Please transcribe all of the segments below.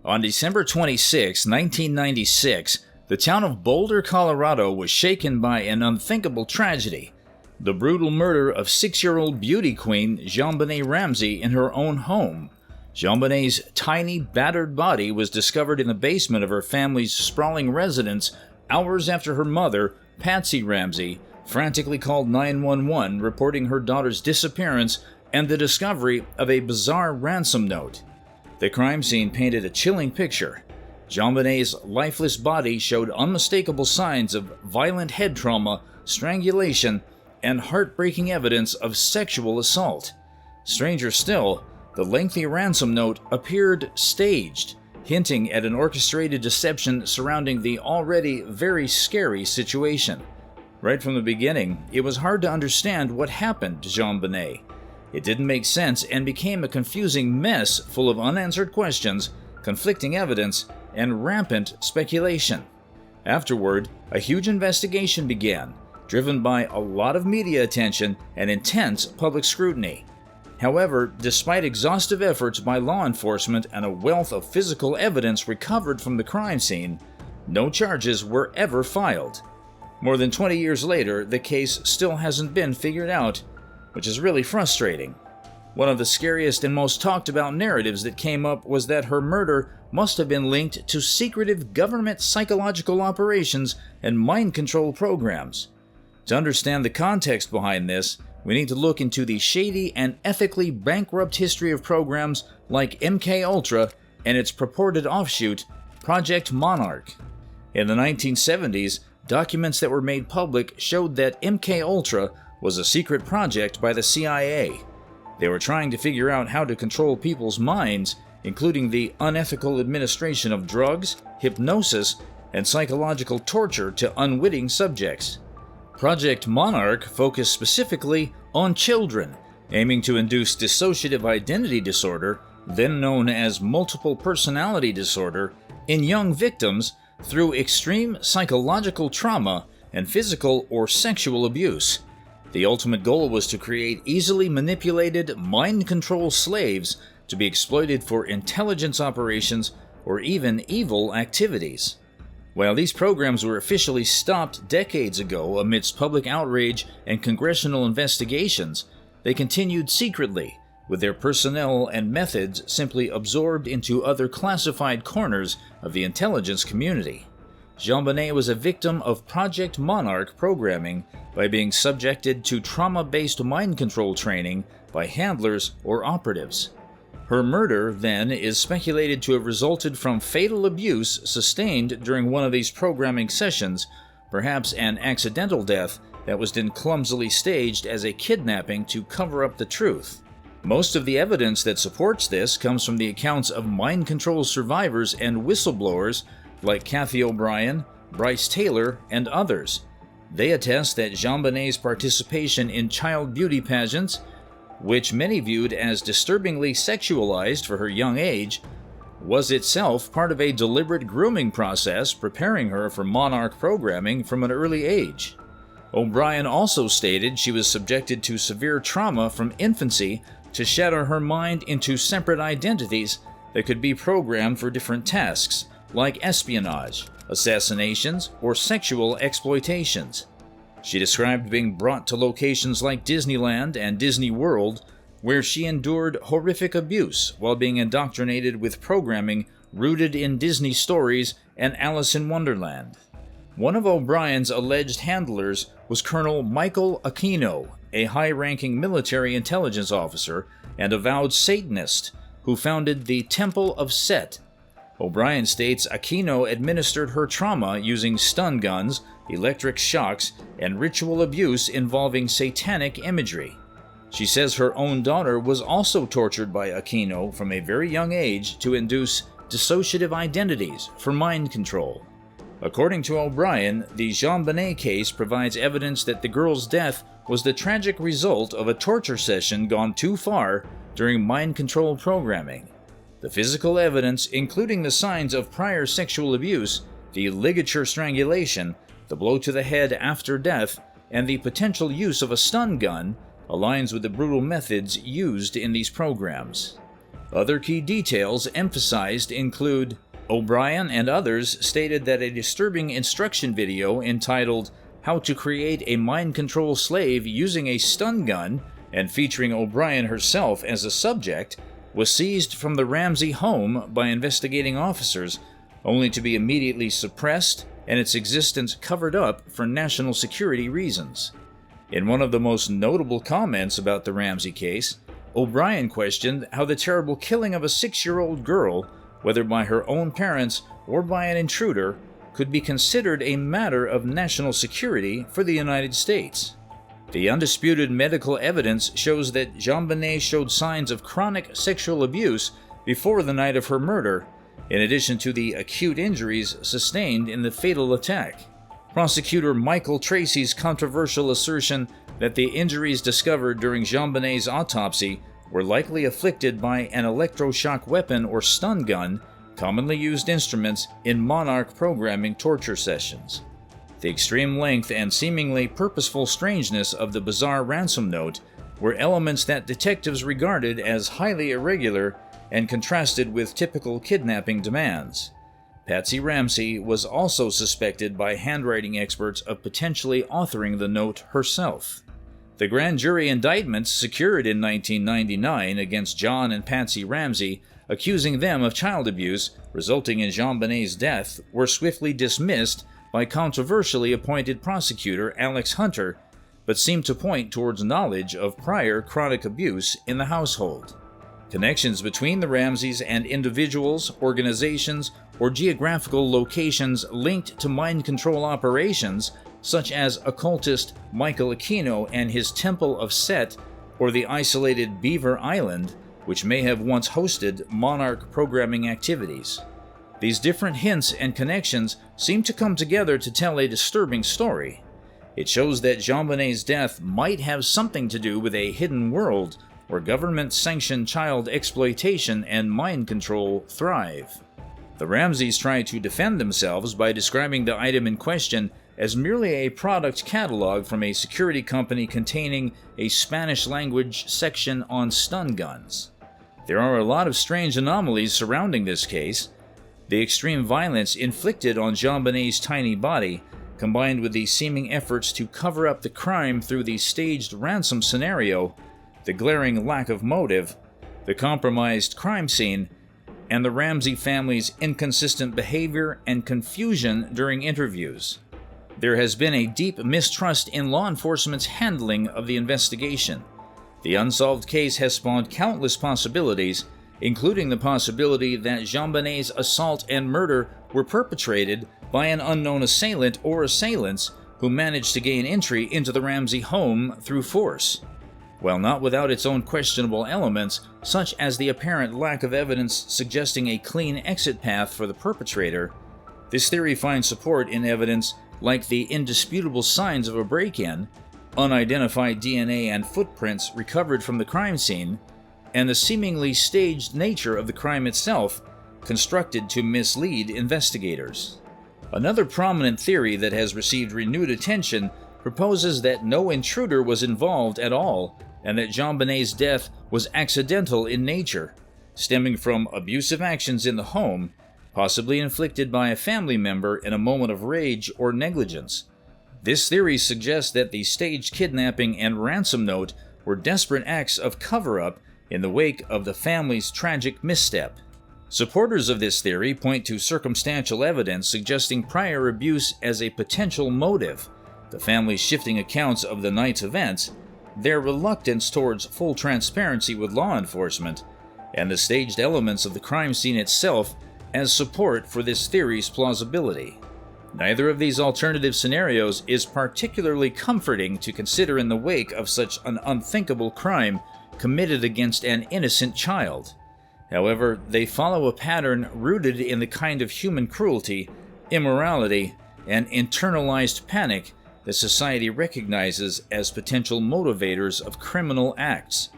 On December 26, 1996, the town of Boulder, Colorado was shaken by an unthinkable tragedy: the brutal murder of 6-year-old beauty queen JonBené Ramsey in her own home. JonBené's tiny, battered body was discovered in the basement of her family's sprawling residence hours after her mother, Patsy Ramsey, frantically called 911 reporting her daughter's disappearance and the discovery of a bizarre ransom note. The crime scene painted a chilling picture. JonBené's lifeless body showed unmistakable signs of violent head trauma, strangulation, and heartbreaking evidence of sexual assault. Stranger still, the lengthy ransom note appeared staged, hinting at an orchestrated deception surrounding the already very scary situation. Right from the beginning, it was hard to understand what happened to JonBené. It didn't make sense and became a confusing mess full of unanswered questions, conflicting evidence, and rampant speculation. Afterward, a huge investigation began, driven by a lot of media attention and intense public scrutiny. However, despite exhaustive efforts by law enforcement and a wealth of physical evidence recovered from the crime scene, no charges were ever filed. More than 20 years later, the case still hasn't been figured out, which is really frustrating. One of the scariest and most talked about narratives that came up was that her murder must have been linked to secretive government psychological operations and mind control programs. To understand the context behind this, we need to look into the shady and ethically bankrupt history of programs like MKUltra and its purported offshoot, Project Monarch. In the 1970s, documents that were made public showed that MKUltra was a secret project by the CIA. They were trying to figure out how to control people's minds, including the unethical administration of drugs, hypnosis, and psychological torture to unwitting subjects. Project Monarch focused specifically on children, aiming to induce dissociative identity disorder, then known as multiple personality disorder, in young victims through extreme psychological trauma and physical or sexual abuse. The ultimate goal was to create easily manipulated, mind-control slaves to be exploited for intelligence operations or even evil activities. While these programs were officially stopped decades ago amidst public outrage and congressional investigations, they continued secretly, with their personnel and methods simply absorbed into other classified corners of the intelligence community. JonBené was a victim of Project Monarch programming by being subjected to trauma-based mind control training by handlers or operatives. Her murder, then, is speculated to have resulted from fatal abuse sustained during one of these programming sessions, perhaps an accidental death that was then clumsily staged as a kidnapping to cover up the truth. Most of the evidence that supports this comes from the accounts of mind control survivors and whistleblowers like Kathy O'Brien, Bryce Taylor, and others. They attest that JonBené's participation in child beauty pageants, which many viewed as disturbingly sexualized for her young age, was itself part of a deliberate grooming process preparing her for Monarch programming from an early age. O'Brien also stated she was subjected to severe trauma from infancy to shatter her mind into separate identities that could be programmed for different tasks, like espionage, assassinations, or sexual exploitations. She described being brought to locations like Disneyland and Disney World, where she endured horrific abuse while being indoctrinated with programming rooted in Disney stories and Alice in Wonderland. One of O'Brien's alleged handlers was Colonel Michael Aquino, a high-ranking military intelligence officer and avowed Satanist who founded the Temple of Set. O'Brien states Aquino administered her trauma using stun guns, electric shocks, and ritual abuse involving satanic imagery. She says her own daughter was also tortured by Aquino from a very young age to induce dissociative identities for mind control. According to O'Brien, the JonBené case provides evidence that the girl's death was the tragic result of a torture session gone too far during mind control programming. The physical evidence, including the signs of prior sexual abuse, the ligature strangulation, the blow to the head after death, and the potential use of a stun gun, aligns with the brutal methods used in these programs. Other key details emphasized include O'Brien and others stated that a disturbing instruction video entitled "How to Create a Mind Control Slave Using a Stun Gun" and featuring O'Brien herself as a subject was seized from the Ramsey home by investigating officers, only to be immediately suppressed and its existence covered up for national security reasons. In one of the most notable comments about the Ramsey case, O'Brien questioned how the terrible killing of a 6-year-old girl, whether by her own parents or by an intruder, could be considered a matter of national security for the United States. The undisputed medical evidence shows that JonBenét's showed signs of chronic sexual abuse before the night of her murder, in addition to the acute injuries sustained in the fatal attack. Prosecutor Michael Tracy's controversial assertion that the injuries discovered during JonBenét's autopsy were likely afflicted by an electroshock weapon or stun gun, commonly used instruments in Monarch programming torture sessions. The extreme length and seemingly purposeful strangeness of the bizarre ransom note were elements that detectives regarded as highly irregular and contrasted with typical kidnapping demands. Patsy Ramsey was also suspected by handwriting experts of potentially authoring the note herself. The grand jury indictments secured in 1999 against John and Patsy Ramsey, accusing them of child abuse resulting in JonBenét's death, were swiftly dismissed by controversially appointed prosecutor Alex Hunter, but seemed to point towards knowledge of prior chronic abuse in the household. Connections between the Ramseys and individuals, organizations, or geographical locations linked to mind control operations, such as occultist Michael Aquino and his Temple of Set, or the isolated Beaver Island, which may have once hosted Monarch programming activities. These different hints and connections seem to come together to tell a disturbing story. It shows that JonBenét's death might have something to do with a hidden world where government-sanctioned child exploitation and mind control thrive. The Ramseys try to defend themselves by describing the item in question as merely a product catalog from a security company containing a Spanish-language section on stun guns. There are a lot of strange anomalies surrounding this case. The extreme violence inflicted on JonBenét's tiny body, combined with the seeming efforts to cover up the crime through the staged ransom scenario, the glaring lack of motive, the compromised crime scene, and the Ramsey family's inconsistent behavior and confusion during interviews. There has been a deep mistrust in law enforcement's handling of the investigation. The unsolved case has spawned countless possibilities, including the possibility that JonBenét's assault and murder were perpetrated by an unknown assailant or assailants who managed to gain entry into the Ramsey home through force. While not without its own questionable elements, such as the apparent lack of evidence suggesting a clean exit path for the perpetrator, this theory finds support in evidence like the indisputable signs of a break-in, unidentified DNA and footprints recovered from the crime scene, and the seemingly staged nature of the crime itself, constructed to mislead investigators. Another prominent theory that has received renewed attention proposes that no intruder was involved at all, and that JonBenét's death was accidental in nature, stemming from abusive actions in the home, possibly inflicted by a family member in a moment of rage or negligence. This theory suggests that the staged kidnapping and ransom note were desperate acts of cover-up in the wake of the family's tragic misstep. Supporters of this theory point to circumstantial evidence suggesting prior abuse as a potential motive, the family's shifting accounts of the night's events, their reluctance towards full transparency with law enforcement, and the staged elements of the crime scene itself as support for this theory's plausibility. Neither of these alternative scenarios is particularly comforting to consider in the wake of such an unthinkable crime committed against an innocent child. However, they follow a pattern rooted in the kind of human cruelty, immorality, and internalized panic that society recognizes as potential motivators of criminal acts.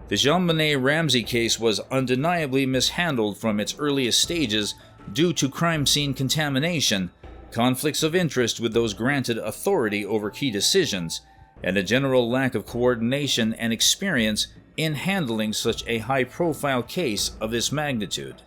The JonBenét Ramsey case was undeniably mishandled from its earliest stages due to crime scene contamination, conflicts of interest with those granted authority over key decisions, and a general lack of coordination and experience in handling such a high-profile case of this magnitude.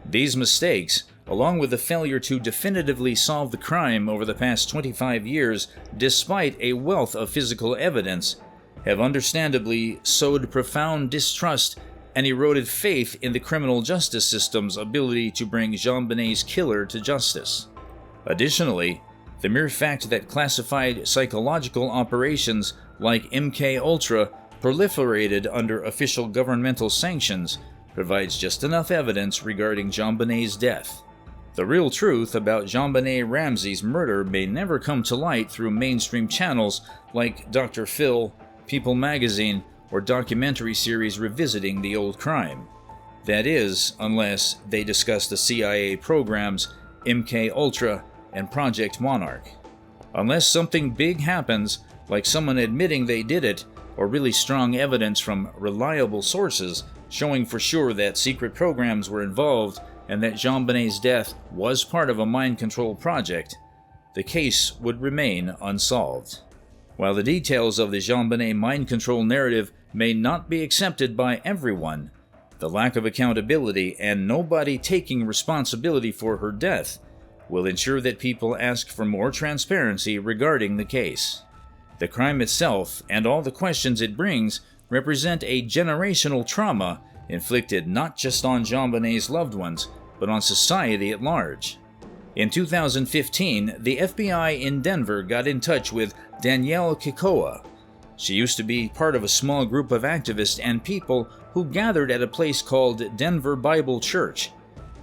These mistakes, along with the failure to definitively solve the crime over the past 25 years despite a wealth of physical evidence, have understandably sowed profound distrust and eroded faith in the criminal justice system's ability to bring JonBenét's killer to justice. Additionally, the mere fact that classified psychological operations like MKUltra proliferated under official governmental sanctions provides just enough evidence regarding JonBenét's death. The real truth about JonBené Ramsey's murder may never come to light through mainstream channels like Dr. Phil, People magazine, or documentary series revisiting the old crime. That is, unless they discuss the CIA programs MKUltra and Project Monarch. Unless something big happens, like someone admitting they did it, or really strong evidence from reliable sources showing for sure that secret programs were involved and that JonBenét's death was part of a mind control project, the case would remain unsolved. While the details of the JonBené mind control narrative may not be accepted by everyone, the lack of accountability and nobody taking responsibility for her death will ensure that people ask for more transparency regarding the case. The crime itself and all the questions it brings represent a generational trauma inflicted not just on JonBenét's loved ones, but on society at large. In 2015, the FBI in Denver got in touch with Danielle Kikoa. She used to be part of a small group of activists and people who gathered at a place called Denver Bible Church.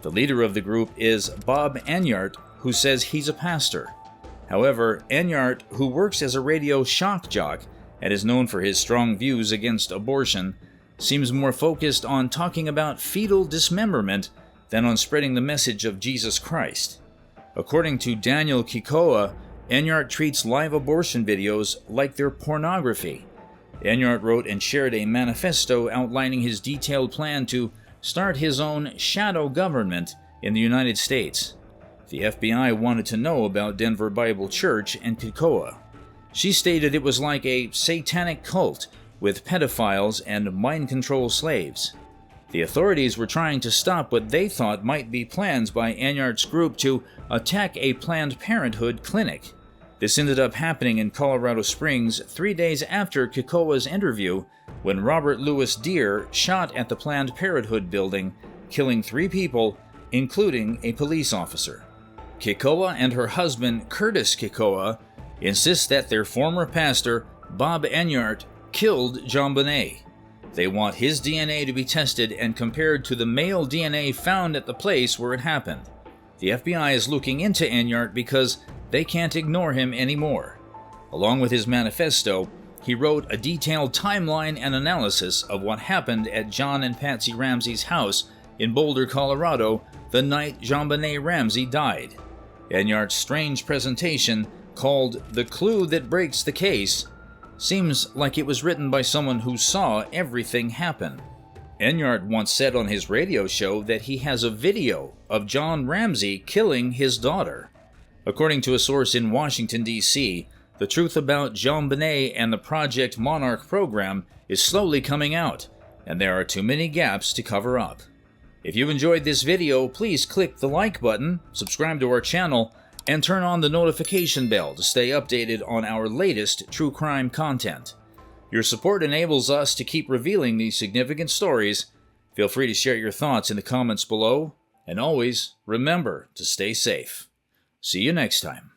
The leader of the group is Bob Enyart, who says he's a pastor. However, Enyart, who works as a radio shock jock and is known for his strong views against abortion, seems more focused on talking about fetal dismemberment than on spreading the message of Jesus Christ. According to Daniel Kikoa, Enyart treats live abortion videos like they're pornography. Enyart wrote and shared a manifesto outlining his detailed plan to start his own shadow government in the United States. The FBI wanted to know about Denver Bible Church and Kikoa. She stated it was like a satanic cult with pedophiles and mind control slaves. The authorities were trying to stop what they thought might be plans by Enyart's group to attack a Planned Parenthood clinic. This ended up happening in Colorado Springs 3 days after Kikoa's interview, when Robert Louis Deere shot at the Planned Parenthood building, killing 3 people, including a police officer. Kikoa and her husband, Curtis Kikoa, insist that their former pastor, Bob Enyart, killed JonBené. They want his DNA to be tested and compared to the male DNA found at the place where it happened. The FBI is looking into Enyart because they can't ignore him anymore. Along with his manifesto, he wrote a detailed timeline and analysis of what happened at John and Patsy Ramsey's house in Boulder, Colorado, the night JonBené Ramsey died. Enyart's strange presentation, called "The Clue That Breaks the Case," seems like it was written by someone who saw everything happen. Enyart once said on his radio show that he has a video of John Ramsey killing his daughter. According to a source in Washington, D.C., the truth about JonBené and the Project Monarch program is slowly coming out, and there are too many gaps to cover up. If you enjoyed this video, please click the like button, subscribe to our channel, and turn on the notification bell to stay updated on our latest true crime content. Your support enables us to keep revealing these significant stories. Feel free to share your thoughts in the comments below, and always remember to stay safe. See you next time.